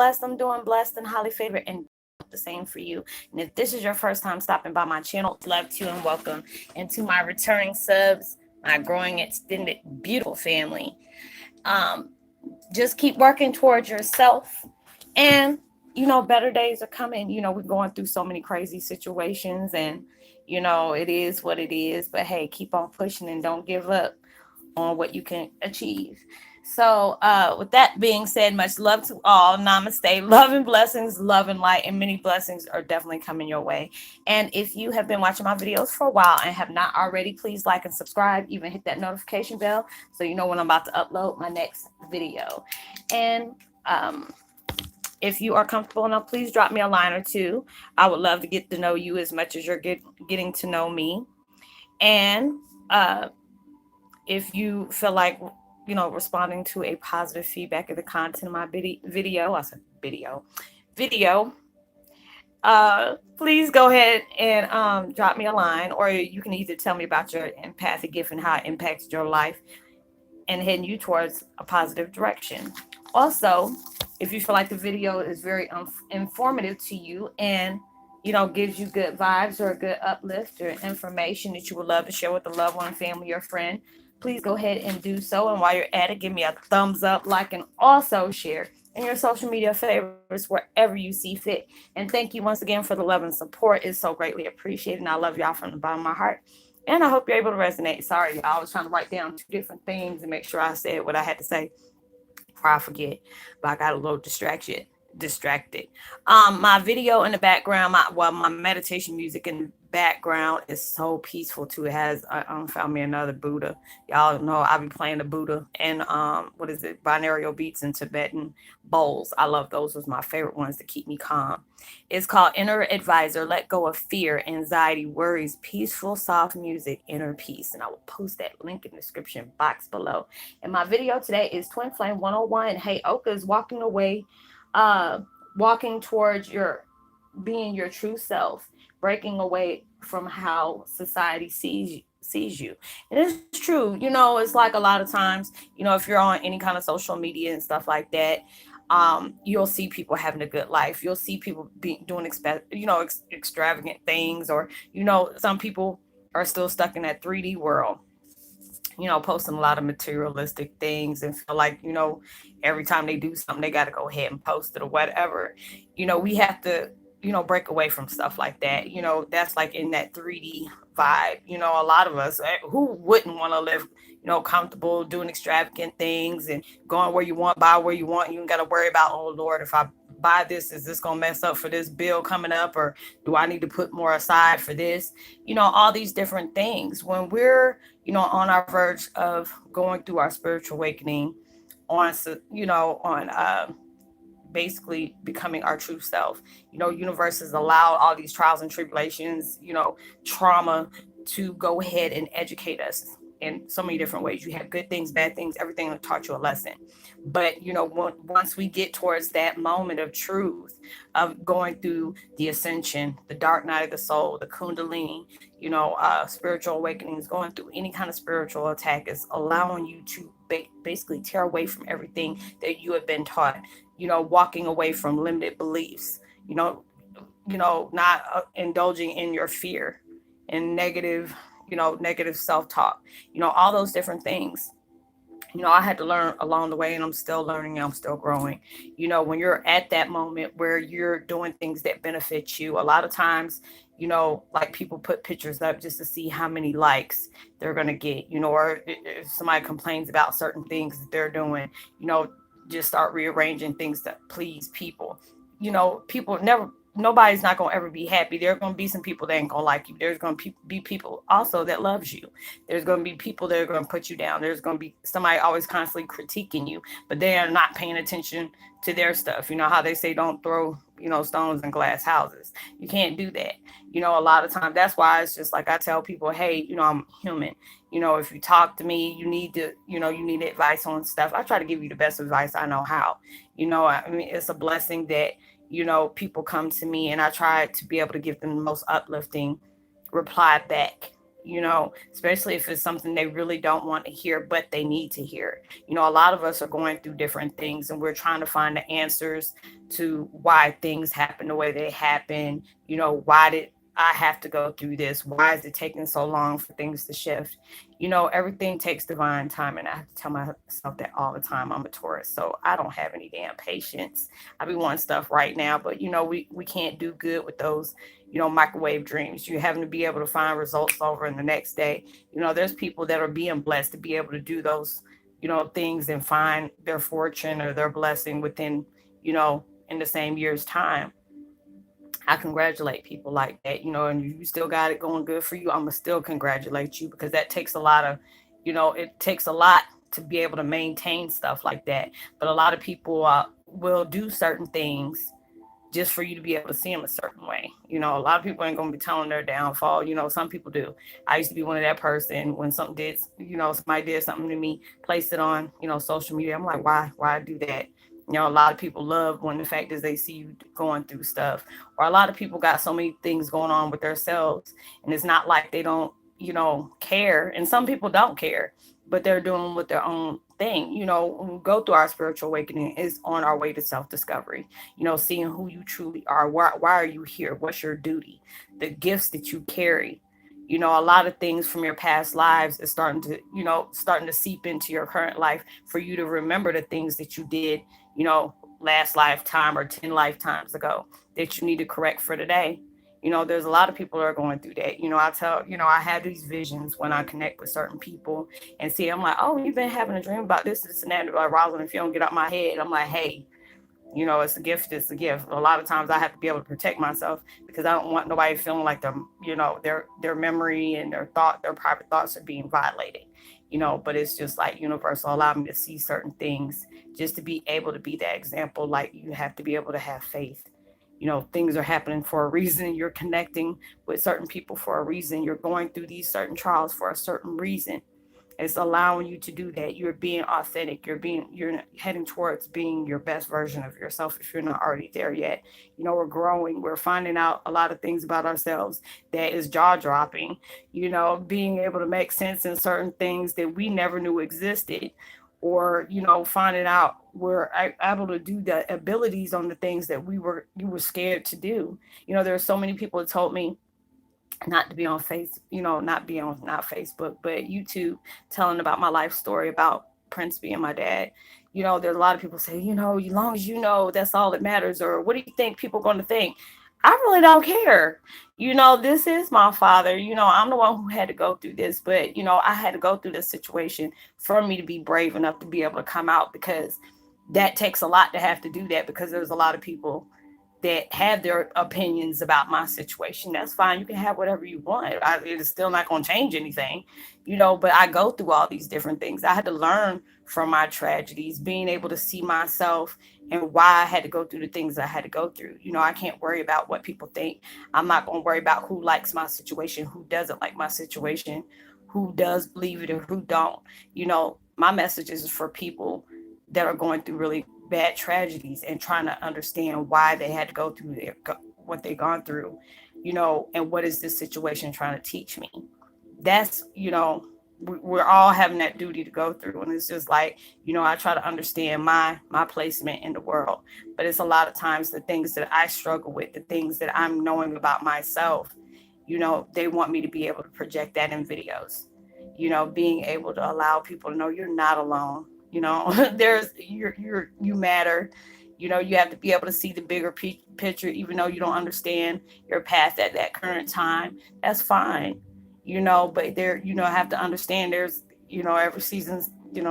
blessed. I'm doing blessed and highly favored, and the same for you. And if this is your first time stopping by my channel, love to and welcome. And to my returning subs, my growing extended beautiful family, um, just keep working towards yourself. And better days are coming. We're going through so many crazy situations, and it is what it is. But hey, keep on pushing and don't give up on what you can achieve. So, with that being said, much love to all. Namaste. Love and blessings, love and light, and many blessings are definitely coming your way. And if you have been watching my videos for a while and have not already, please like and subscribe. Even hit that notification bell so you know when I'm about to upload my next video. And if you are comfortable enough, please drop me a line or two. I would love to get to know you as much as you're getting to know me. And if you feel like responding to a positive feedback of the content of my video, I said video, please go ahead and drop me a line, or you can either tell me about your empathic gift and how it impacted your life and heading you towards a positive direction. Also, if you feel like the video is very informative to you and gives you good vibes or a good uplift or information that you would love to share with a loved one, family, or friend, please go ahead and do so. And while you're at it, give me a thumbs up, like, and also share in your social media favorites wherever you see fit. And thank you once again for the love and support. It's so greatly appreciated. And I love y'all from the bottom of my heart. And I hope you're able to resonate. Sorry, y'all. I was trying to write down two different things and make sure I said what I had to say before I forget. But I got a little distracted. My video in the background, my meditation music in the background is so peaceful too. It has found me another Buddha. Y'all know I be playing the Buddha and what is it, binaural beats and Tibetan bowls. I love those. Was my favorite ones to keep me calm. It's called Inner Advisor. Let go of fear, anxiety, worries, peaceful, soft music, inner peace. And I will post that link in the description box below. And my video today is Twin Flame 101. Heyoka is walking towards your being your true self, breaking away from how society sees you. And it's true. It's like a lot of times, if you're on any kind of social media and stuff like that, you'll see people having a good life. You'll see people doing extravagant things, or some people are still stuck in that 3D world, posting a lot of materialistic things and feel like, every time they do something, they got to go ahead and post it or whatever. We have to, break away from stuff like that. That's like in that 3D vibe. A lot of us, who wouldn't want to live, comfortable, doing extravagant things and going where you want, buy where you want. You ain't got to worry about, oh Lord, if I buy this, is this gonna mess up for this bill coming up, or do I need to put more aside for this? All these different things. When we're on our verge of going through our spiritual awakening, on basically becoming our true self, universe has allowed all these trials and tribulations, trauma, to go ahead and educate us in so many different ways. You have good things, bad things, everything taught you a lesson. But once we get towards that moment of truth, of going through the ascension, the dark night of the soul, the kundalini, spiritual awakenings, going through any kind of spiritual attack, is allowing you to basically tear away from everything that you have been taught. Walking away from limited beliefs. Not indulging in your fear and negative self-talk, all those different things. I had to learn along the way, and I'm still learning, I'm still growing. When you're at that moment where you're doing things that benefit you, a lot of times, like people put pictures up just to see how many likes they're going to get, or if somebody complains about certain things that they're doing, just start rearranging things to please people. People never, nobody's not going to ever be happy. There are going to be some people that ain't going to like you. There's going to be people also that loves you. There's going to be people that are going to put you down. There's going to be somebody always constantly critiquing you, but they are not paying attention to their stuff. How they say don't throw, stones in glass houses. You can't do that. A lot of times, that's why it's just like I tell people, hey, I'm human. If you talk to me, you need to, you need advice on stuff. I try to give you the best advice I know how. I mean, it's a blessing that, people come to me, and I try to be able to give them the most uplifting reply back. especially if it's something they really don't want to hear, but they need to hear. A lot of us are going through different things and we're trying to find the answers to why things happen the way they happen. Why did I have to go through this? Why is it taking so long for things to shift? Everything takes divine time, and I have to tell myself that all the time. I'm a Taurus, so I don't have any damn patience. I be wanting stuff right now, but we can't do good with those microwave dreams. You're having to be able to find results over in the next day. There's people that are being blessed to be able to do those things and find their fortune or their blessing within in the same year's time. I congratulate people like that, and you still got it going good for you. I'm gonna still congratulate you, because that takes a lot of, it takes a lot to be able to maintain stuff like that. But a lot of people will do certain things just for you to be able to see them a certain way. A lot of people ain't gonna be telling their downfall. Some people do. I used to be one of that person when somebody did something to me, placed it on, social media. I'm like, why do that? A lot of people love when the fact is they see you going through stuff, or a lot of people got so many things going on with themselves, and it's not like they don't, care. And some people don't care, but they're doing with their own thing. When we go through our spiritual awakening, is on our way to self-discovery, seeing who you truly are. Why are you here? What's your duty? The gifts that you carry. A lot of things from your past lives is starting to seep into your current life, for you to remember the things that you did, last lifetime or 10 lifetimes ago, that you need to correct for today. There's a lot of people that are going through that. I have these visions when I connect with certain people and see, I'm like, oh, you've been having a dream about this and that. They're like, Roslynn, if you don't get out my head, I'm like, hey, it's a gift. It's a gift. A lot of times I have to be able to protect myself, because I don't want nobody feeling like their memory and their private thoughts are being violated. But it's just like universal allow me to see certain things, just to be able to be that example. Like, you have to be able to have faith. Things are happening for a reason. You're connecting with certain people for a reason. You're going through these certain trials for a certain reason. It's allowing you to do that. You're being authentic. You're heading towards being your best version of yourself, if you're not already there yet. We're growing. We're finding out a lot of things about ourselves that is jaw dropping. Being able to make sense in certain things that we never knew existed, or finding out we're able to do the abilities on the things that you were scared to do. There are so many people that told me not to be on face, not be on, not Facebook, but YouTube, telling about my life story about Prince being my dad. There's a lot of people say, as long as that's all that matters, or what do you think people are going to think? I really don't care. This is my father. I'm the one who had to go through this, but I had to go through this situation for me to be brave enough to be able to come out, because that takes a lot to have to do that, because there's a lot of people that have their opinions about my situation. That's fine. You can have whatever you want. It is still not going to change anything, but I go through all these different things. I had to learn from my tragedies, being able to see myself and why I had to go through the things I had to go through. I can't worry about what people think. I'm not going to worry about who likes my situation, who doesn't like my situation, who does believe it or who don't. My message is for people that are going through really bad tragedies and trying to understand why they had to go through what they gone through, and what is this situation trying to teach me. That's, we're all having that duty to go through, and it's just like, I try to understand my placement in the world, but it's a lot of times the things that I struggle with, the things that I'm knowing about myself, they want me to be able to project that in videos, being able to allow people to know you're not alone. There's you matter. You have to be able to see the bigger picture, even though you don't understand your path at that current time. That's fine. But there, have to understand there's, every season,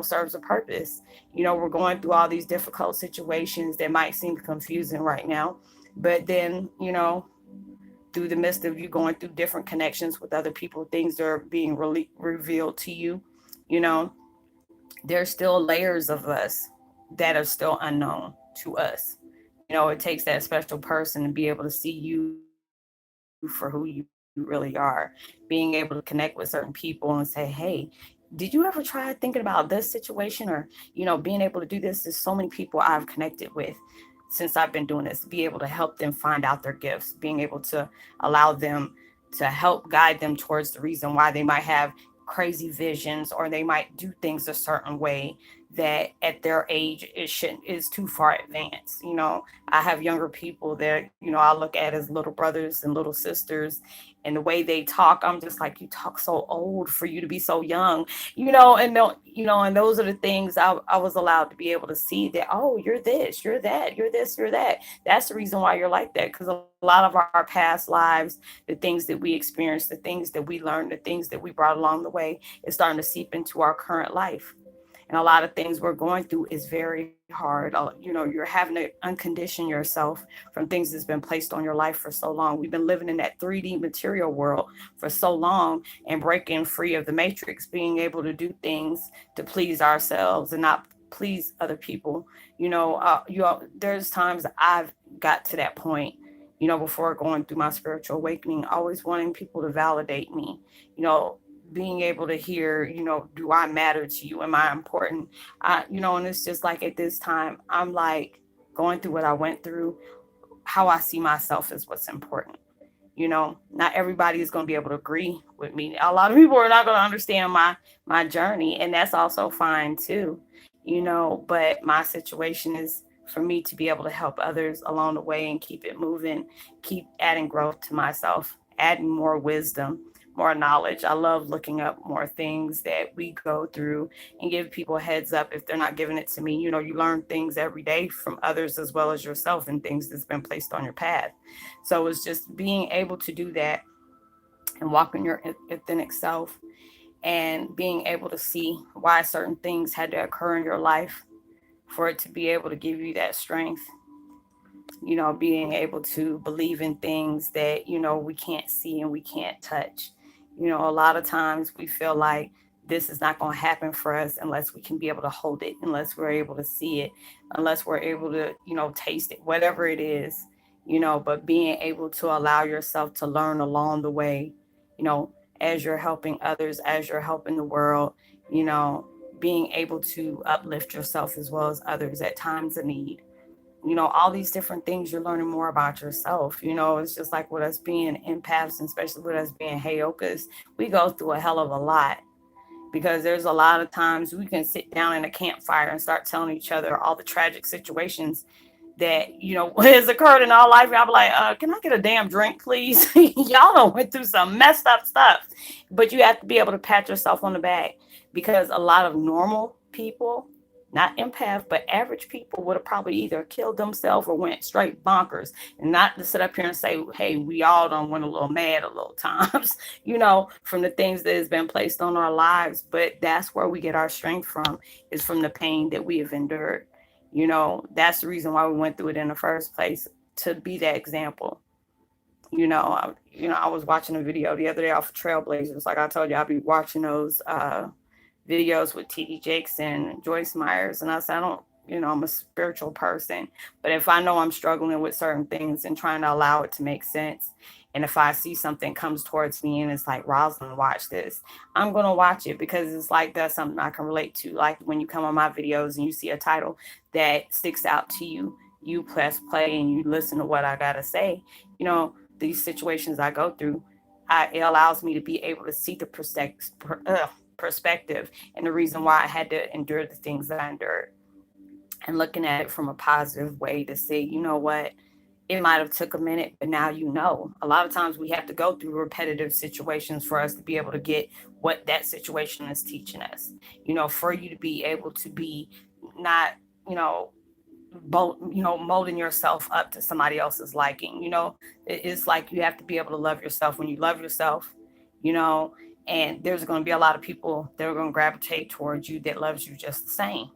serves a purpose. We're going through all these difficult situations that might seem confusing right now, but then, through the midst of you going through different connections with other people, things are being really revealed to you. You know, there's still layers of us that are still unknown to us. It takes that special person to be able to see you for who you really are, being able to connect with certain people and say, hey, did you ever try thinking about this situation? Or, being able to do this. There's so many people I've connected with since I've been doing this, be able to help them find out their gifts, being able to allow them to to help guide them towards the reason why they might have crazy visions, or they might do things a certain way that at their age it shouldn't is too far advanced. I have younger people that I look at as little brothers and little sisters, and the way they talk, I'm just like, you talk so old for you to be so young. And those are the things I was allowed to be able to see, that, oh, you're this, you're that, you're this, you're that. That's the reason why you're like that, because a lot of our past lives, the things that we experienced, the things that we learned, the things that we brought along the way, is starting to seep into our current life. And a lot of things we're going through is very hard. You're having to uncondition yourself from things that's been placed on your life for so long. We've been living in that 3D material world for so long, and breaking free of the matrix, being able to do things to please ourselves and not please other people. There's times that I've got to that point, before going through my spiritual awakening, always wanting people to validate me, you know, being able to hear, do I matter to you? Am I important? And it's just like, at this time, I'm like going through what I went through. How I see myself is what's important. Not everybody is going to be able to agree with me. A lot of people are not going to understand my journey, and that's also fine too. But my situation is for me to be able to help others along the way and keep it moving, keep adding growth to myself, adding more wisdom, more knowledge. I love looking up more things that we go through and give people a heads up if they're not giving it to me. You learn things every day from others as well as yourself, and things that's been placed on your path. So it's just being able to do that and walk in your authentic self, and being able to see why certain things had to occur in your life for it to be able to give you that strength. Being able to believe in things that, we can't see and we can't touch. A lot of times we feel like this is not going to happen for us unless we can be able to hold it, unless we're able to see it, unless we're able to, taste it, whatever it is, but being able to allow yourself to learn along the way, you know, as you're helping others, as you're helping the world, you know, being able to uplift yourself as well as others at times of need. All these different things, you're learning more about yourself. It's just like with us being empaths, and especially with us being Heyokas, we go through a hell of a lot, because there's a lot of times we can sit down in a campfire and start telling each other all the tragic situations that has occurred in our life. I'll be like, can I get a damn drink, please? Y'all done went through some messed up stuff, but you have to be able to pat yourself on the back, because a lot of normal people, not empath, but average people, would have probably either killed themselves or went straight bonkers. And not to sit up here and say, hey, we all done went a little mad a little times, from the things that has been placed on our lives. But that's where we get our strength from, is from the pain that we have endured. That's the reason why we went through it in the first place, to be that example. I was watching a video the other day off of Trailblazers. Like I told you, I'll be watching those videos with T.D. Jakes and Joyce Myers. And I said, I don't, I'm a spiritual person. But if I know I'm struggling with certain things and trying to allow it to make sense, and if I see something comes towards me and it's like, Roslynn, watch this, I'm going to watch it, because it's like, that's something I can relate to. Like when you come on my videos and you see a title that sticks out to you, you press play and you listen to what I got to say. These situations I go through, it allows me to be able to see the perspective and the reason why I had to endure the things that I endured, and looking at it from a positive way to say, what, it might have took a minute, but now a lot of times we have to go through repetitive situations for us to be able to get what that situation is teaching us, for you to be able to be not, you know molding yourself up to somebody else's liking. It's like you have to be able to love yourself. When you love yourself, you know and there's going to be a lot of people that are going to gravitate towards you that loves you just the same.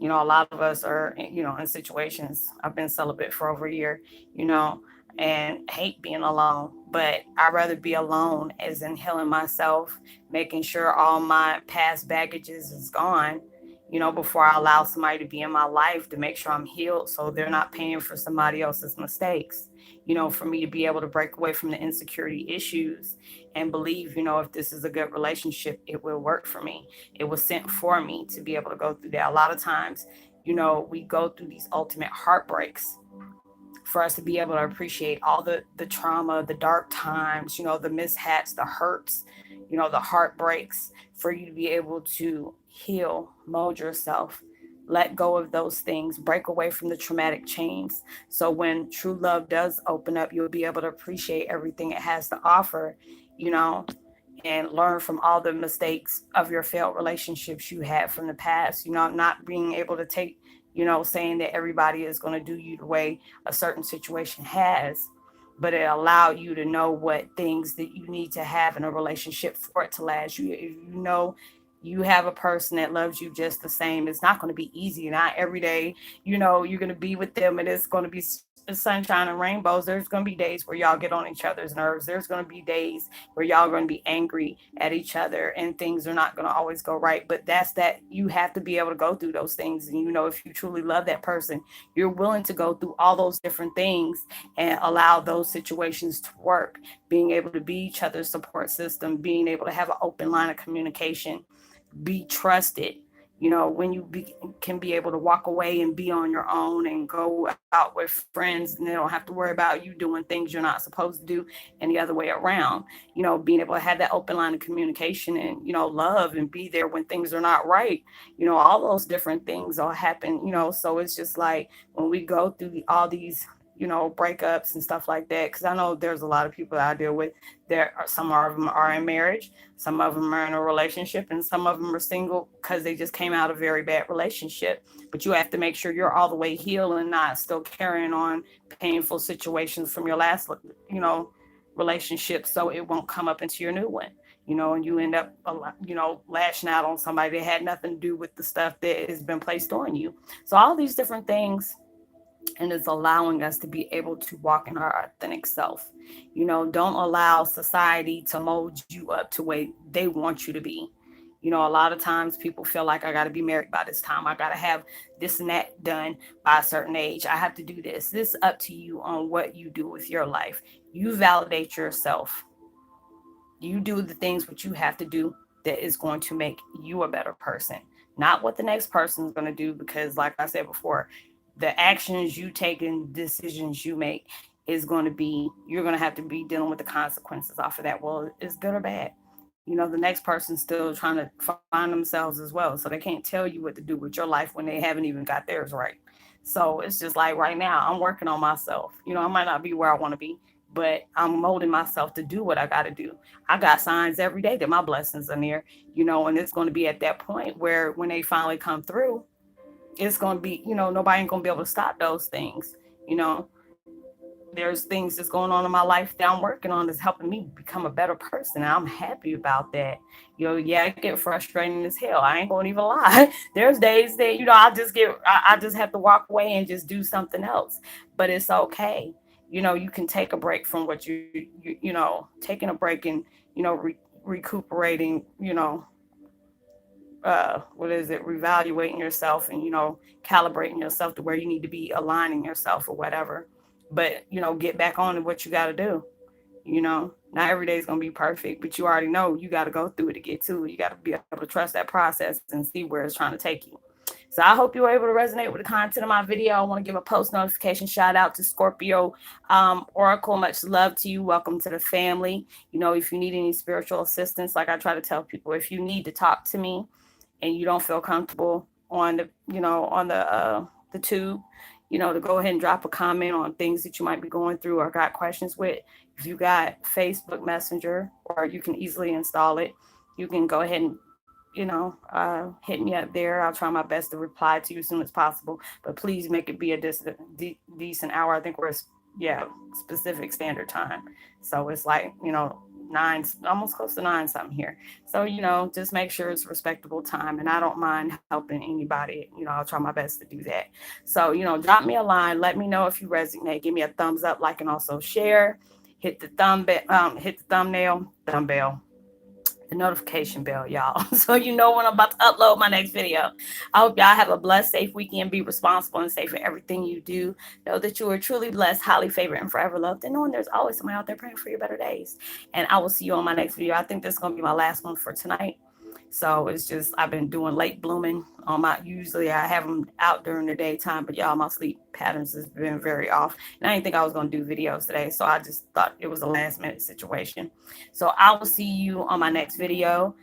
A lot of us are, in situations. I've been celibate for over a year, you know, and hate being alone. But I'd rather be alone, as in healing myself, making sure all my past baggages is gone, before I allow somebody to be in my life, to make sure I'm healed so they're not paying for somebody else's mistakes. For me to be able to break away from the insecurity issues and believe, if this is a good relationship, it will work for me. It was sent for me to be able to go through that. A lot of times, we go through these ultimate heartbreaks for us to be able to appreciate all the trauma, the dark times, the mishaps, the hurts, the heartbreaks, for you to be able to heal, mold yourself, let go of those things, break away from the traumatic chains. So when true love does open up, you'll be able to appreciate everything it has to offer, you know, and learn from all the mistakes of your failed relationships you had from the past, not being able to take, saying that everybody is going to do you the way a certain situation has, but it allowed you to know what things that you need to have in a relationship for it to last. You have a person that loves you just the same. It's not going to be easy. Not every day, you're going to be with them and it's going to be sunshine and rainbows. There's going to be days where y'all get on each other's nerves. There's going to be days where y'all are going to be angry at each other and things are not going to always go right. But that's that you have to be able to go through those things. And, if you truly love that person, you're willing to go through all those different things and allow those situations to work. Being able to be each other's support system, being able to have an open line of communication, be trusted, when can be able to walk away and be on your own and go out with friends and they don't have to worry about you doing things you're not supposed to do, and the other way around. Being able to have that open line of communication and love and be there when things are not right. All those different things all happen. So it's just like when we go through all these breakups and stuff like that, because I know there's a lot of people that I deal with. Some of them are in marriage, some of them are in a relationship, and some of them are single because they just came out of a very bad relationship. But you have to make sure you're all the way healed and not still carrying on painful situations from your last relationship, so it won't come up into your new one. And you end up lashing out on somebody that had nothing to do with the stuff that has been placed on you. So all these different things, and it's allowing us to be able to walk in our authentic self. Don't allow society to mold you up to way they want you to be. A lot of times people feel like I got to be married by this time. I got to have this and that done by a certain age. I have to do this. This is up to you on what you do with your life. You validate yourself. You do the things what you have to do that is going to make you a better person, not what the next person is going to do. Because, like I said before, the actions you take and decisions you make is going to be, you're going to have to be dealing with the consequences off of that. Well, it's good or bad. The next person's still trying to find themselves as well. So they can't tell you what to do with your life when they haven't even got theirs right. So it's just like right now, I'm working on myself. I might not be where I want to be, but I'm molding myself to do what I got to do. I got signs every day that my blessings are near, and it's going to be at that point where when they finally come through, it's going to be, nobody ain't going to be able to stop those things. You know, there's things that's going on in my life that I'm working on that's helping me become a better person. And I'm happy about that. Yeah, I get frustrating as hell. I ain't going to even lie. There's days that, I just have to walk away and just do something else. But it's okay. You can take a break from what taking a break and, recuperating, what is it, reevaluating yourself and calibrating yourself to where you need to be, aligning yourself or whatever. But get back on to what you got to do. Not every day is going to be perfect, but you already know you got to go through it to get to it. You got to be able to trust that process and see where it's trying to take you. So I hope you were able to resonate with the content of my video. I want to give a post notification shout out to Scorpio Oracle. Much love to you. Welcome to the family. If you need any spiritual assistance, like I try to tell people, if you need to talk to me and you don't feel comfortable on the tube, to go ahead and drop a comment on things that you might be going through or got questions with. If you got Facebook Messenger, or you can easily install it, you can go ahead and hit me up there. I'll try my best to reply to you as soon as possible, but please make it be a decent hour. I think we're specific standard time, so it's like 9, almost close to 9 something here. So just make sure it's respectable time, and I don't mind helping anybody. I'll try my best to do that. So drop me a line, let me know if you resonate, give me a thumbs up, like, and also share. Hit the thumbnail, the notification bell, y'all, so when I'm about to upload my next video. I hope y'all have a blessed, safe weekend. Be responsible and safe in everything you do. Know that you are truly blessed, highly favored, and forever loved, and knowing there's always somebody out there praying for your better days. And I will see you on my next video. I think this is going to be my last one for tonight. So it's just, I've been doing late blooming on my, usually I have them out during the daytime, but y'all, my sleep patterns has been very off. And I didn't think I was going to do videos today. So I just thought it was a last minute situation. So I will see you on my next video.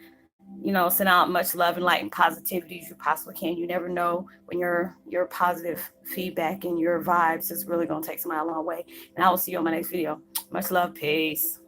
Send out much love and light and positivity as you possibly can. You never know when your positive feedback and your vibes is really going to take somebody a long way. And I will see you on my next video. Much love. Peace.